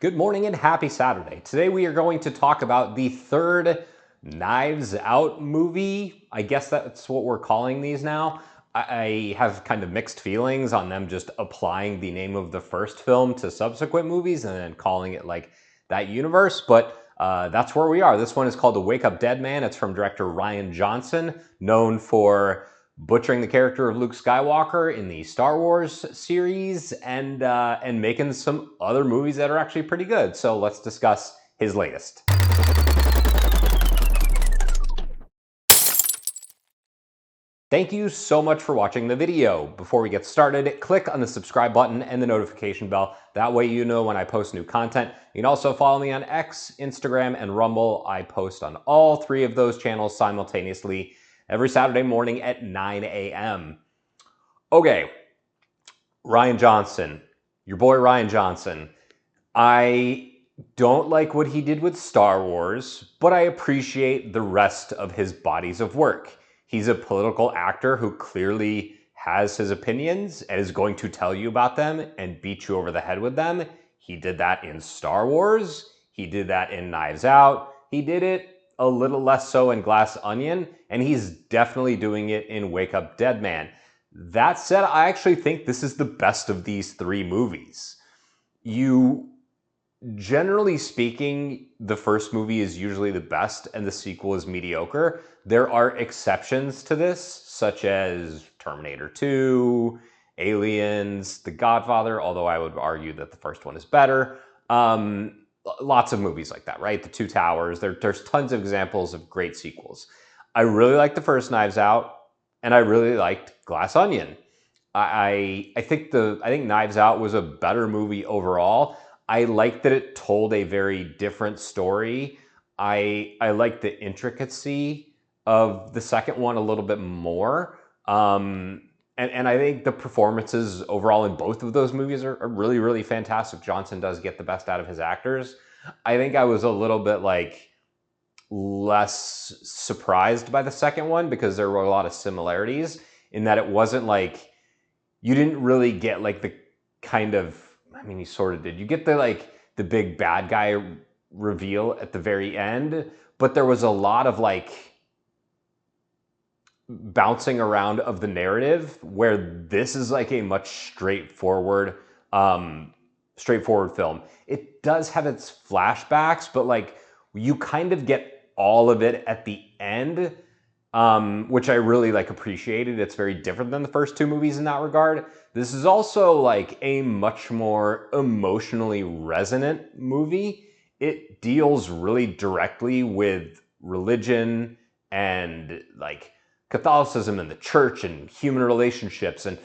Good morning and happy Saturday. Today we are going to talk about the third Knives Out movie. I guess that's what we're calling these now. I have kind of mixed feelings on them just applying the name of the first film to subsequent movies and then calling it like that universe, but that's where we are. This one is called The Wake Up Dead Man. It's from director Rian Johnson, known for butchering the character of Luke Skywalker in the Star Wars series and making some other movies that are actually pretty good. So let's discuss his latest. Thank you so much for watching the video. Before we get started, click on the subscribe button and the notification bell. That way you know when I post new content. You can also follow me on X, Instagram, and Rumble. I post on all three of those channels simultaneously every Saturday morning at 9 a.m. Okay, Rian Johnson, your boy Rian Johnson. I don't like what he did with Star Wars, but I appreciate the rest of his bodies of work. He's a political actor who clearly has his opinions and is going to tell you about them and beat you over the head with them. He did that in Star Wars. He did that in Knives Out. He did it a little less so in Glass Onion, and he's definitely doing it in Wake Up Dead Man. That said, I actually think this is the best of these three movies. Generally speaking, the first movie is usually the best and the sequel is mediocre. There are exceptions to this, such as Terminator 2, Aliens, The Godfather, although I would argue that the first one is better. Lots of movies like that, right? The Two Towers, there's tons of examples of great sequels. I really liked the first Knives Out, and I really liked Glass Onion. I think Knives Out was a better movie overall. I like that it told a very different story. I like the intricacy of the second one a little bit more. And I think the performances overall in both of those movies are really, really fantastic. Johnson does get the best out of his actors. I think I was a little bit less surprised by the second one because there were a lot of similarities in that it wasn't you didn't really get the kind of, I mean, you sort of did. You get the big bad guy reveal at the very end, but there was a lot of bouncing around of the narrative where this is a much straightforward film. It does have its flashbacks, but you kind of get all of it at the end, which I really appreciated. It's very different than the first two movies in that regard. This is also a much more emotionally resonant movie. It deals really directly with religion and Catholicism and the church and human relationships, and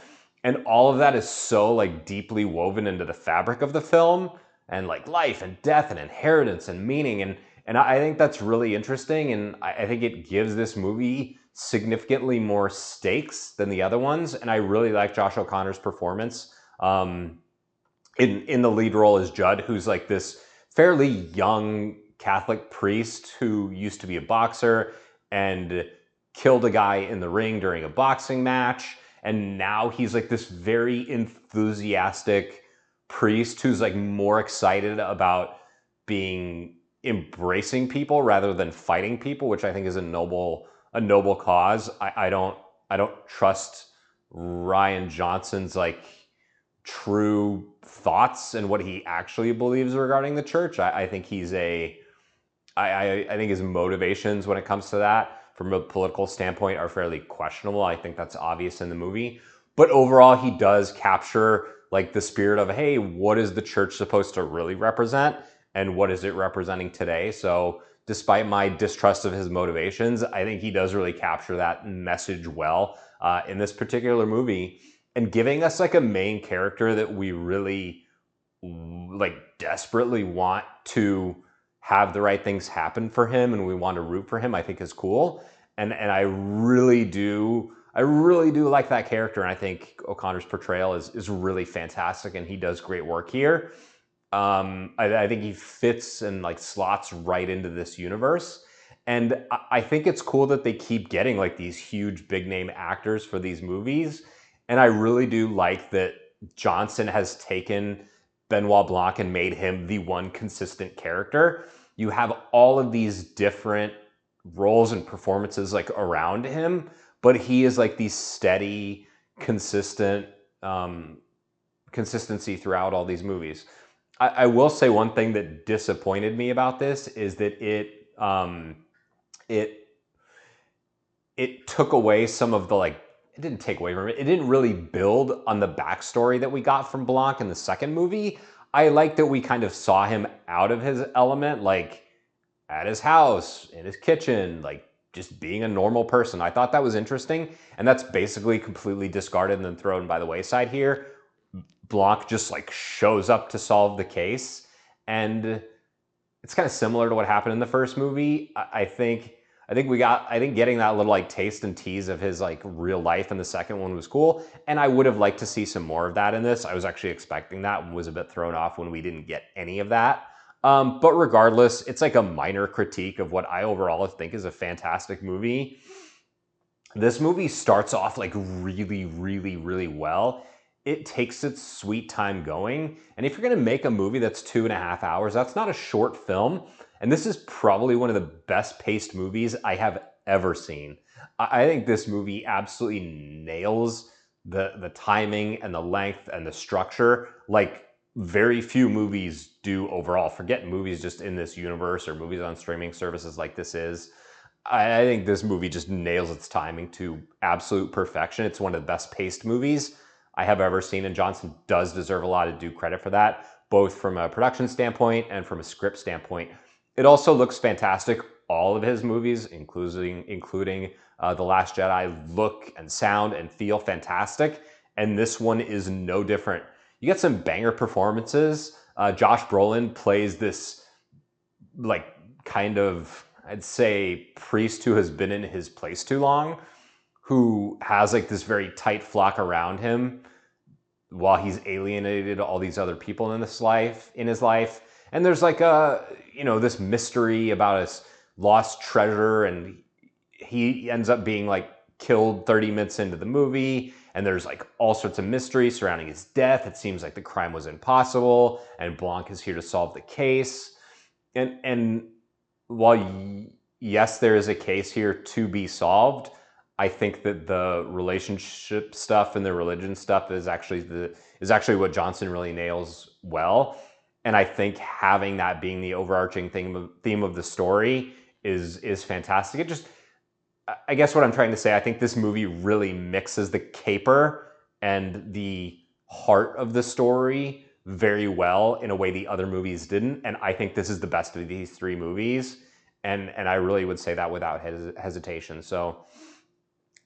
all of that is so deeply woven into the fabric of the film, and life and death and inheritance and meaning, and I think that's really interesting, and I think it gives this movie significantly more stakes than the other ones, and I really like Josh O'Connor's performance in the lead role as Judd, who's this fairly young Catholic priest who used to be a boxer and killed a guy in the ring during a boxing match, and now he's this very enthusiastic priest who's more excited about embracing people rather than fighting people, which I think is a noble cause. I don't trust Rian Johnson's true thoughts and what he actually believes regarding the church. I think I think his motivations when it comes to that from a political standpoint are fairly questionable. I think that's obvious in the movie, but overall he does capture the spirit of, hey, what is the church supposed to really represent and what is it representing today? So despite my distrust of his motivations, I think he does really capture that message well in this particular movie, and giving us a main character that we really desperately want to have the right things happen for him and we want to root for him, I think is cool. And I really do like that character, and I think O'Connor's portrayal is really fantastic, and he does great work here. I think he fits and slots right into this universe, and I think it's cool that they keep getting these huge big name actors for these movies, and I really do like that Johnson has taken Benoit Blanc and made him the one consistent character. You have all of these different roles and performances like around him, but he is like the steady, consistent consistency throughout all these movies. I will say one thing that disappointed me about this is that it it took away some of the like. It didn't take away from it. It didn't really build on the backstory that we got from Blanc in the second movie. I like that we kind of saw him out of his element, like at his house, in his kitchen, like just being a normal person. I thought that was interesting, and that's basically completely discarded and then thrown by the wayside here. Blanc just like shows up to solve the case, and it's kind of similar to what happened in the first movie. I think getting that little like taste and tease of his like real life in the second one was cool, and I would have liked to see some more of that in this. I was actually expecting that and was a bit thrown off when we didn't get any of that. But regardless, it's like a minor critique of what I overall think is a fantastic movie. This movie starts off like really, really, really well. It takes its sweet time going. And if you're going to make a movie that's 2.5 hours, that's not a short film. And this is probably one of the best paced movies I have ever seen. I think this movie absolutely nails the timing and the length and the structure like very few movies do overall. Forget movies just in this universe or movies on streaming services like this is. I think this movie just nails its timing to absolute perfection. It's one of the best paced movies I have ever seen, and Johnson does deserve a lot of due credit for that, both from a production standpoint and from a script standpoint. It also looks fantastic. All of his movies, including The Last Jedi, look and sound and feel fantastic, and this one is no different. You get some banger performances. Josh Brolin plays this like kind of, I'd say, priest who has been in his place too long, who has like this very tight flock around him while he's alienated all these other people in his life. And there's like this mystery about his lost treasure, and he ends up being like killed 30 minutes into the movie, and there's like all sorts of mystery surrounding his death. It seems like the crime was impossible, and Blanc is here to solve the case. And while yes, there is a case here to be solved, I think that the relationship stuff and the religion stuff is actually what Johnson really nails well. And I think having that being the overarching theme of the story is fantastic. I guess what I'm trying to say, I think this movie really mixes the caper and the heart of the story very well in a way the other movies didn't. And I think this is the best of these three movies. And I really would say that without hesitation. So,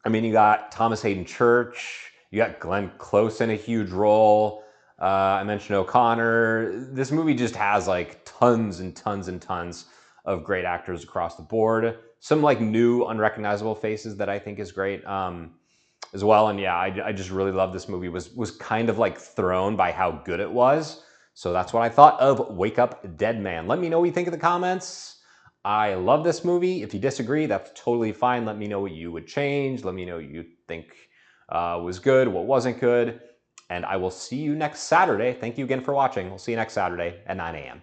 I mean, you got Thomas Haden Church, you got Glenn Close in a huge role. I mentioned O'Connor. This movie just has like tons and tons and tons of great actors across the board. Some like new unrecognizable faces that I think is great as well. And yeah, I just really love this movie. Was kind of like thrown by how good it was. So that's what I thought of Wake Up Dead Man. Let me know what you think in the comments. I love this movie. If you disagree, that's totally fine. Let me know what you would change. Let me know what you think was good, what wasn't good. And I will see you next Saturday. Thank you again for watching. We'll see you next Saturday at 9 a.m.